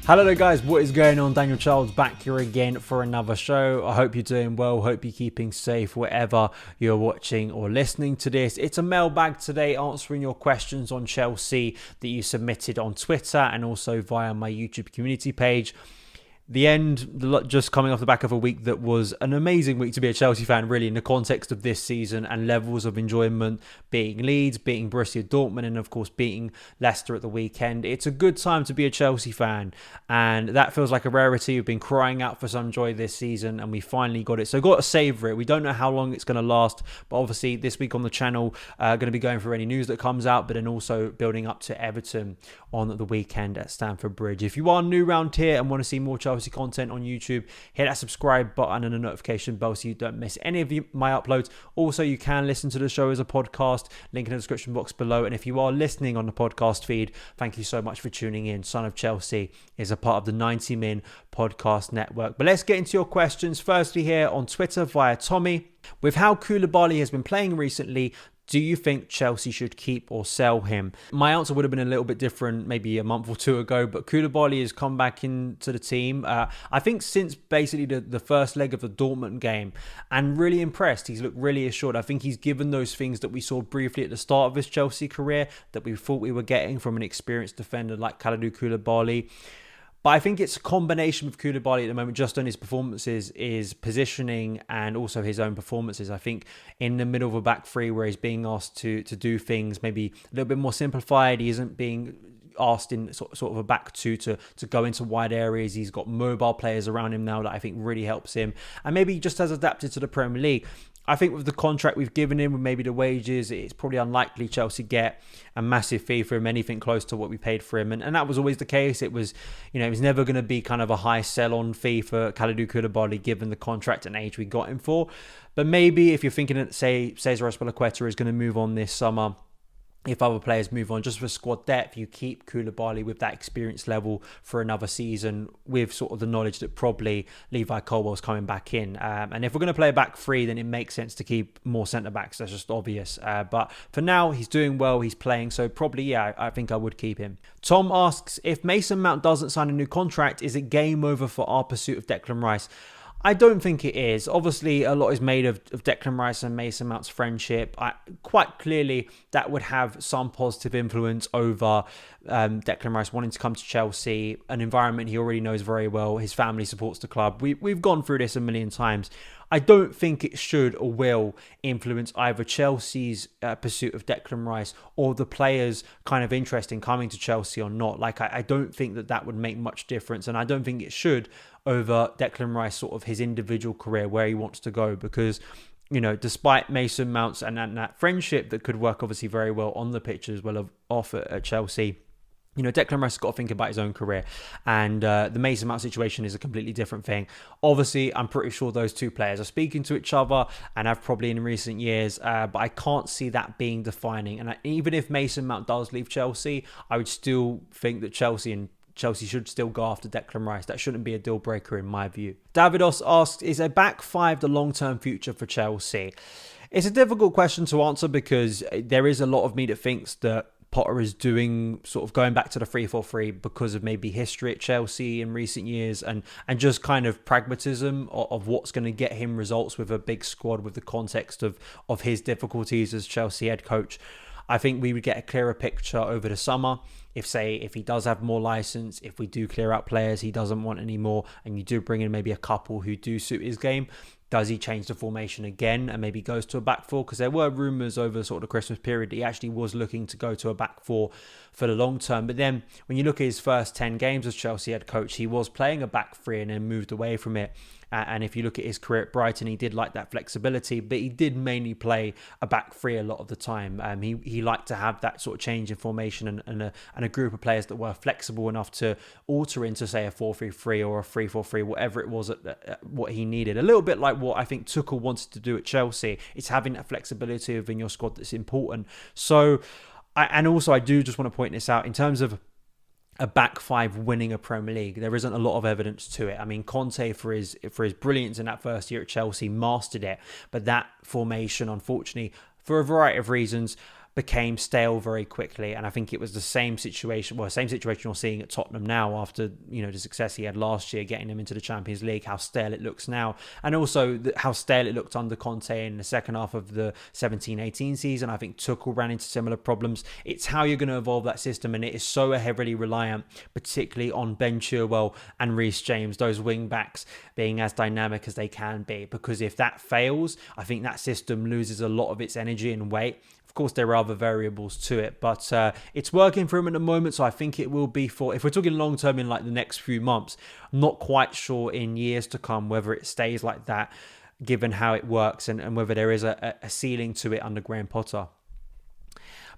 Hello there guys, what is going on? Daniel Charles back here again for another show. I hope you're doing well, hope you're keeping safe wherever you're watching or listening to this. It's a mailbag today answering your questions on Chelsea that you submitted on Twitter and also via my YouTube community page. The end, just coming off the back of a week that was an amazing week to be a Chelsea fan, really, in the context of this season and levels of enjoyment, beating Leeds, beating Borussia Dortmund, and of course beating Leicester at the weekend. It's a good time to be a Chelsea fan, and that feels like a rarity. We've been crying out for some joy this season, and we finally got it. So got to savour it. We don't know how long it's going to last, but obviously this week on the channel, going to be going through any news that comes out, but then also building up to Everton on the weekend at Stamford Bridge. If you are new around here and want to see more Chelsea content on YouTube, hit that subscribe button and the notification bell so you don't miss any of my uploads. Also, you can listen to the show as a podcast, link in the description box below. And if you are listening on the podcast feed, thank you so much for tuning in. Son of Chelsea is a part of the 90 Min podcast network. But let's get into your questions. Firstly, here on Twitter via Tommy, with how Koulibaly has been playing recently, do you think Chelsea should keep or sell him? My answer would have been a little bit different maybe a month or two ago, but Koulibaly has come back into the team. I think since basically the first leg of the Dortmund game, and really impressed. He's looked really assured. I think he's given those things that we saw briefly at the start of his Chelsea career that we thought we were getting from an experienced defender like Kalidou Koulibaly. But I think it's a combination with Koulibaly at the moment, just on his performances, his positioning and also his own performances. I think in the middle of a back three where he's being asked to do things maybe a little bit more simplified, he isn't being asked in sort of a back two to go into wide areas. He's got mobile players around him now that I think really helps him. And maybe he just has adapted to the Premier League. I think with the contract we've given him, with maybe the wages, it's probably unlikely Chelsea get a massive fee for him, anything close to what we paid for him. And that was always the case. It was, it was never going to be kind of a high sell-on fee for Kalidou Koulibaly given the contract and age we got him for. But maybe if you're thinking that, say, Cesar Azpilicueta is going to move on this summer, if other players move on, just for squad depth, you keep Koulibaly with that experience level for another season with sort of the knowledge that probably Levi Colwell's coming back in. And if we're going to play a back three, then it makes sense to keep more centre-backs. That's just obvious. But for now, he's doing well. He's playing. So probably, yeah, I think I would keep him. Tom asks, if Mason Mount doesn't sign a new contract, is it game over for our pursuit of Declan Rice? I don't think it is. Obviously, a lot is made of Declan Rice and Mason Mount's friendship. Quite clearly, that would have some positive influence over Declan Rice wanting to come to Chelsea, an environment he already knows very well. His family supports the club. We've gone through this a million times. I don't think it should or will influence either Chelsea's pursuit of Declan Rice or the players' kind of interest in coming to Chelsea or not. Like, I don't think that would make much difference, and I don't think it should over Declan Rice, sort of his individual career, where he wants to go, because despite Mason Mount's and that friendship that could work obviously very well on the pitch as well as off at Chelsea, Declan Rice has got to think about his own career, and the Mason Mount situation is a completely different thing. Obviously, I'm pretty sure those two players are speaking to each other and have probably in recent years, but I can't see that being defining. And even if Mason Mount does leave Chelsea, I would still think that Chelsea should still go after Declan Rice. That shouldn't be a deal breaker in my view. Davidos asks, is a back five the long-term future for Chelsea? It's a difficult question to answer because there is a lot of me that thinks that Potter is doing sort of going back to the 3-4-3 because of maybe history at Chelsea in recent years and just kind of pragmatism of what's going to get him results with a big squad, with the context of his difficulties as Chelsea head coach. I think we would get a clearer picture over the summer if he does have more license, if we do clear out players he doesn't want anymore, and you do bring in maybe a couple who do suit his game. Does he change the formation again and maybe goes to a back four? Because there were rumours over sort of the Christmas period that he actually was looking to go to a back four for the long term. But then when you look at his first 10 games as Chelsea head coach, he was playing a back three and then moved away from it. And if you look at his career at Brighton, he did like that flexibility, but he did mainly play a back three a lot of the time. He liked to have that sort of change in formation and a group of players that were flexible enough to alter into, say, a 4-3-3 or a 3-4-3, whatever it was at what he needed. A little bit like what I think Tuchel wanted to do at Chelsea. It's having that flexibility within your squad that's important. So, I do just want to point this out in terms of a back five winning a Premier League. There isn't a lot of evidence to it. I mean, Conte, for his brilliance in that first year at Chelsea, mastered it. But that formation, unfortunately, for a variety of reasons, became stale very quickly. And I think it was the same situation you're seeing at Tottenham now after, the success he had last year, getting them into the Champions League, how stale it looks now. And also how stale it looked under Conte in the second half of the 17-18 season. I think Tuchel ran into similar problems. It's how you're going to evolve that system, and it is so heavily reliant, particularly on Ben Chilwell and Reece James, those wing backs being as dynamic as they can be. Because if that fails, I think that system loses a lot of its energy and weight. Of course, there are other variables to it, but it's working for him at the moment. So I think it will be if we're talking long term in like the next few months, I'm not quite sure in years to come whether it stays like that, given how it works and whether there is a ceiling to it under Graham Potter.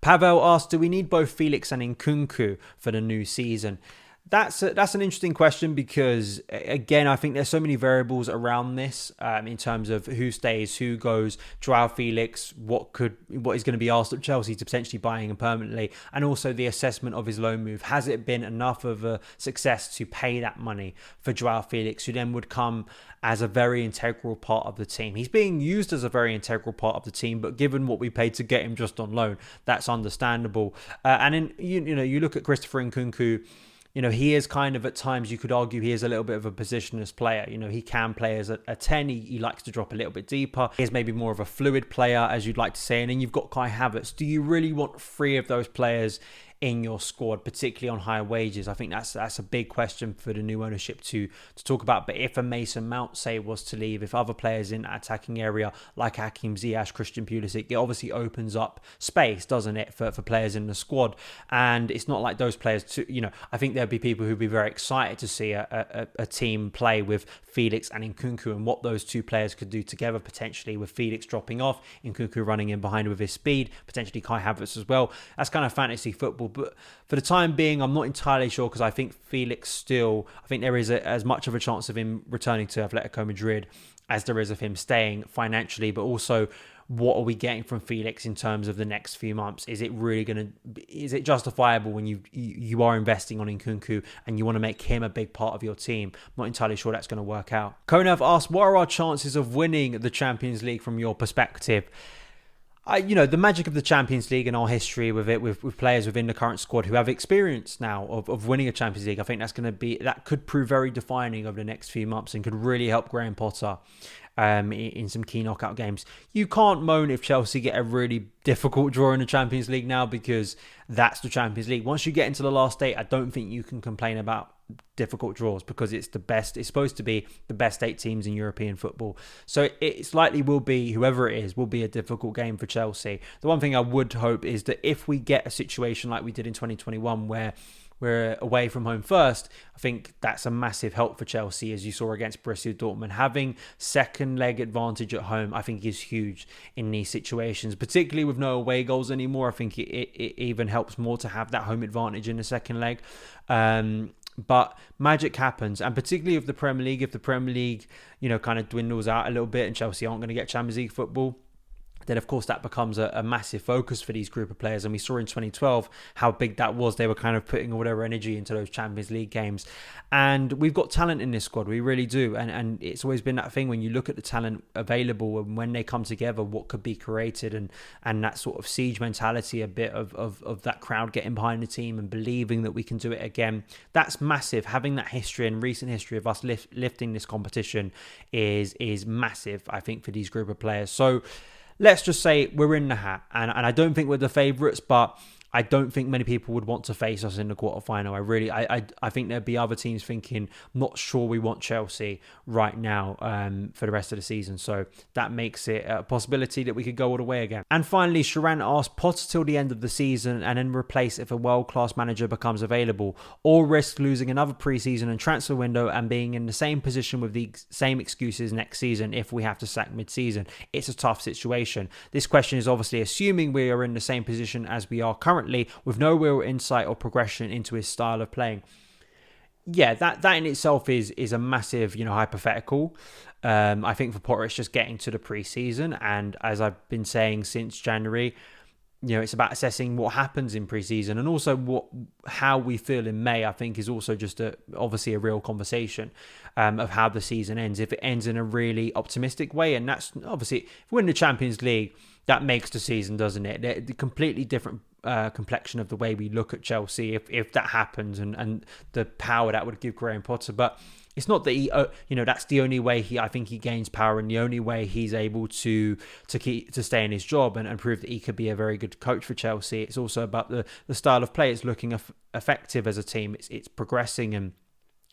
Pavel asked, do we need both Felix and Nkunku for the new season? That's an interesting question because, again, I think there's so many variables around this in terms of who stays, who goes. Joao Felix, what is going to be asked of Chelsea to potentially buying him permanently, and also the assessment of his loan move. Has it been enough of a success to pay that money for Joao Felix, who then would come as a very integral part of the team? He's being used as a very integral part of the team, but given what we paid to get him just on loan, that's understandable. And then you look at Christopher Nkunku. He is kind of, at times, you could argue he is a little bit of a positionless player. He can play as a 10. He likes to drop a little bit deeper. He's maybe more of a fluid player, as you'd like to say. And then you've got Kai Havertz. Do you really want 3 of those players in your squad, particularly on high wages? I think that's a big question for the new ownership to talk about. But if a Mason Mount, say, was to leave, if other players in that attacking area like Hakim Ziyech, Christian Pulisic, it obviously opens up space, doesn't it, for players in the squad? And it's not like those players I think there'd be people who'd be very excited to see a team play with Felix and Nkunku and what those 2 players could do together, potentially with Felix dropping off, Nkunku running in behind with his speed, potentially Kai Havertz as well. That's kind of fantasy football. But for the time being, I'm not entirely sure, because I think Felix I think there is as much of a chance of him returning to Atletico Madrid as there is of him staying financially. But also, what are we getting from Felix in terms of the next few months? Is it justifiable when you are investing on Nkunku and you want to make him a big part of your team? I'm not entirely sure that's going to work out. Konev asked, what are our chances of winning the Champions League from your perspective? The magic of the Champions League and our history with it, with players within the current squad who have experience now of winning a Champions League, I think that could prove very defining over the next few months and could really help Graham Potter in some key knockout games. You can't moan if Chelsea get a really difficult draw in the Champions League now, because that's the Champions League. Once you get into the last 8, I don't think you can complain about difficult draws, because it's supposed to be the best 8 teams in European football. So it's likely will be, whoever it is, will be a difficult game for Chelsea. The one thing I would hope is that if we get a situation like we did in 2021 where we're away from home first, I think that's a massive help for Chelsea, as you saw against Borussia Dortmund. Having second leg advantage at home, I think, is huge in these situations, particularly with no away goals anymore. I think it even helps more to have that home advantage in the second leg. But magic happens, and particularly with the Premier League, if the Premier League, kind of dwindles out a little bit and Chelsea aren't going to get Champions League football, then of course that becomes a massive focus for these group of players. And we saw in 2012 how big that was. They were kind of putting all their energy into those Champions League games. And we've got talent in this squad, we really do. And it's always been that thing, when you look at the talent available and when they come together, what could be created, and that sort of siege mentality, a bit of that crowd getting behind the team and believing that we can do it again. That's massive. Having that history and recent history of us lifting this competition is massive, I think, for these group of players. So let's just say we're in the hat, and I don't think we're the favourites, but I don't think many people would want to face us in the quarterfinal. I think there'd be other teams thinking, not sure we want Chelsea right now for the rest of the season. So that makes it a possibility that we could go all the way again. And finally, Sharan asked, Potter till the end of the season and then replace if a world-class manager becomes available, or risk losing another pre-season and transfer window and being in the same position with the same excuses next season if we have to sack mid-season. It's a tough situation. This question is obviously assuming we are in the same position as we are currently, with no real insight or progression into his style of playing. Yeah, that in itself is a massive, hypothetical. I think for Potter, it's just getting to the pre-season. And as I've been saying since January, it's about assessing what happens in pre-season, and also how we feel in May. I think is also just obviously a real conversation of how the season ends. If it ends in a really optimistic way, and that's obviously, if we win the Champions League, that makes the season, doesn't it? The completely different complexion of the way we look at Chelsea if that happens, and the power that would give Graham Potter. But it's not that he, that's the only way I think he gains power, and the only way he's able to stay in his job and prove that he could be a very good coach for Chelsea. It's also about the style of play. It's looking effective as a team. It's progressing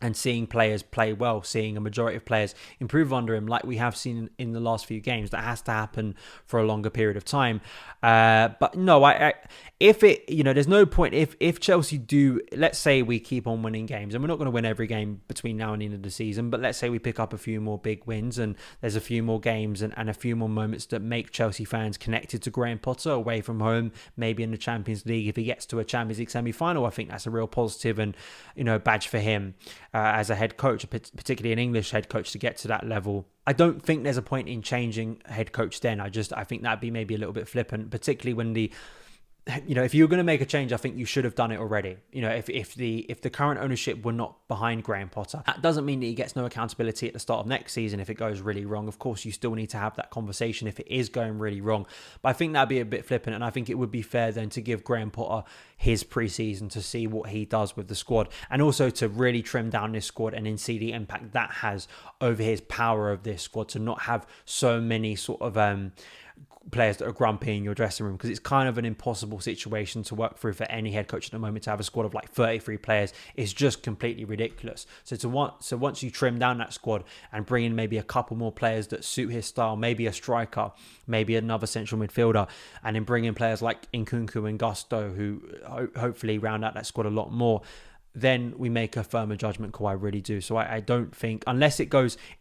and seeing players play well, seeing a majority of players improve under him, like we have seen in the last few games. That has to happen for a longer period of time. But no, there's no point if Chelsea do, let's say we keep on winning games, and we're not going to win every game between now and the end of the season, but let's say we pick up a few more big wins, and there's a few more games and a few more moments that make Chelsea fans connected to Graham Potter away from home, maybe in the Champions League. If he gets to a Champions League semi-final, I think that's a real positive and badge for him. As a head coach, particularly an English head coach, to get to that level. I don't think there's a point in changing head coach then. I think that'd be maybe a little bit flippant, particularly when if you were going to make a change, I think you should have done it already. If the current ownership were not behind Graham Potter, that doesn't mean that he gets no accountability at the start of next season if it goes really wrong. Of course, you still need to have that conversation if it is going really wrong. But I think that'd be a bit flippant, and I think it would be fair then to give Graham Potter his pre-season to see what he does with the squad, and also to really trim down this squad and then see the impact that has over his power of this squad, to not have so many sort of players that are grumpy in your dressing room, because it's kind of an impossible situation to work through for any head coach at the moment. To have a squad of like 33 players is just completely ridiculous. So once you trim down that squad and bring in maybe a couple more players that suit his style, maybe a striker, maybe another central midfielder, and then bring in players like Nkunku and Gusto, who hopefully round out that squad a lot more, then we make a firmer judgment call. I really do. So I don't think,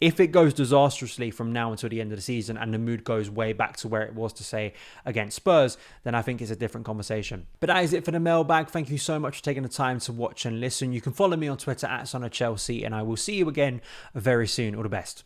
if it goes disastrously from now until the end of the season and the mood goes way back to where it was, to say, against Spurs, then I think it's a different conversation. But that is it for the mailbag. Thank you so much for taking the time to watch and listen. You can follow me on Twitter at SonOfChelsea, and I will see you again very soon. All the best.